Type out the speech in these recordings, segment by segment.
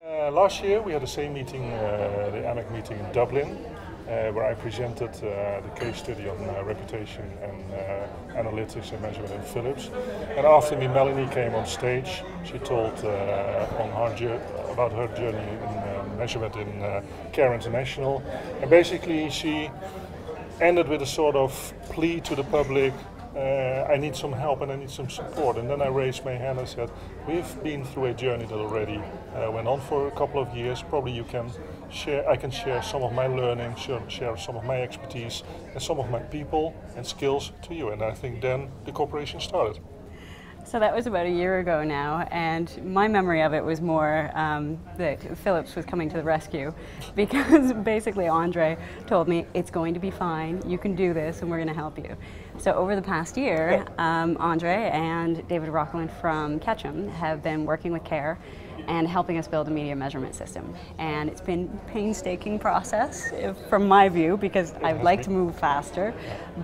Last year we had the same meeting, the AMEC meeting in Dublin, where I presented the case study on reputation and analytics and measurement in Philips. And after me, Melanie came on stage. She told about her journey in measurement in Care International. And basically she ended with a sort of plea to the public. I need some help and I need some support. And then I raised my hand and said, we've been through a journey that already went on for a couple of years. Probably you can share, I can share some of my learning, share some of my expertise and some of my people and skills to you. And I think then the cooperation started. So that was about a year ago now, and my memory of it was more that Philips was coming to the rescue, because basically Andre told me, it's going to be fine, you can do this and we're going to help you. So over the past year, Andre and David Rockland from Ketchum have been working with CARE and helping us build a media measurement system. And it's been a painstaking process from my view, because I'd like to move faster,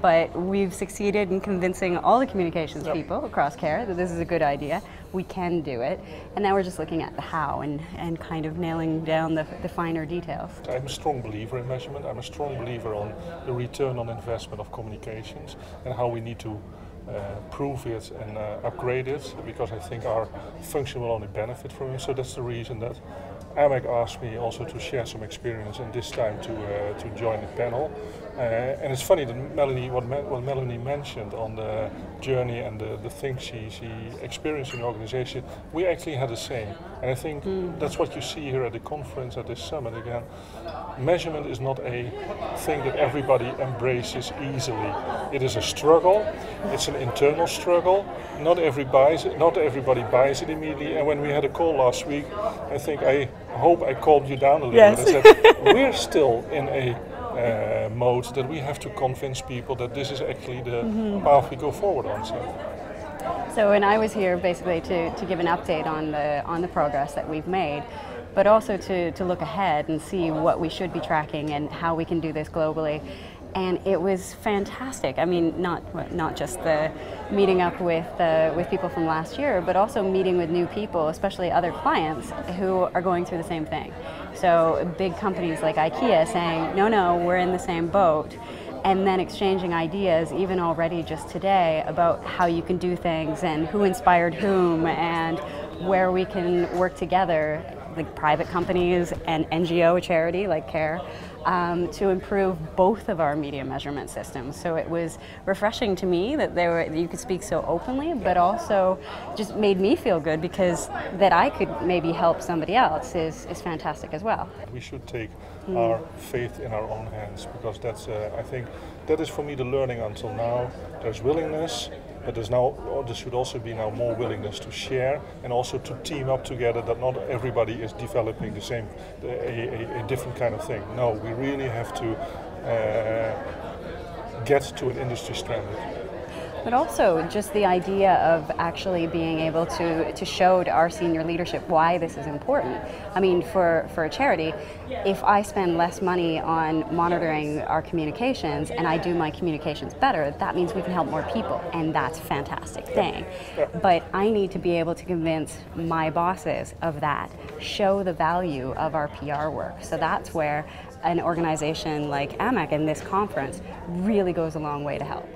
but we've succeeded in convincing all the communications people across CARE that this is a good idea. We can do it. And now we're just looking at the how and kind of nailing down the finer details. I'm a strong believer in measurement. I'm a strong believer on the return on investment of communications and how we need to prove it and upgrade it, because I think our function will only benefit from it. So that's the reason that AMEC asked me also to share some experience and this time to join the panel. And it's funny that what Melanie mentioned on the journey and the things she experienced in the organization, we actually had the same. And I think that's what you see here at the conference, at this summit again. Measurement is not a thing that everybody embraces easily. It is a struggle, it's an internal struggle. Not everybody buys it immediately. And when we had a call last week, I hope I calmed you down a little bit. I said, we're still in a mode that we have to convince people that this is actually the path we go forward on. So when I was here basically to give an update on the progress that we've made, but also to look ahead and see what we should be tracking and how we can do this globally. And it was fantastic. I mean, not just the meeting up with people from last year, but also meeting with new people, especially other clients who are going through the same thing. So big companies like IKEA saying, no, we're in the same boat. And then exchanging ideas, even already just today, about how you can do things and who inspired whom and where we can work together, like private companies and NGO, a charity like CARE, to improve both of our media measurement systems. So it was refreshing to me that you could speak so openly, but also just made me feel good, because that I could maybe help somebody else is fantastic as well. We should take our faith in our own hands, because that's, I think, that is for me the learning until now. There's willingness, but there should also be now more willingness to share and also to team up together, that not everybody is developing the same, a different kind of thing. No, we really have to get to an industry standard. But also just the idea of actually being able to show to our senior leadership why this is important. I mean, for a charity, if I spend less money on monitoring our communications and I do my communications better, that means we can help more people, and that's a fantastic thing. But I need to be able to convince my bosses of that, show the value of our PR work. So that's where an organization like AMEC and this conference really goes a long way to help.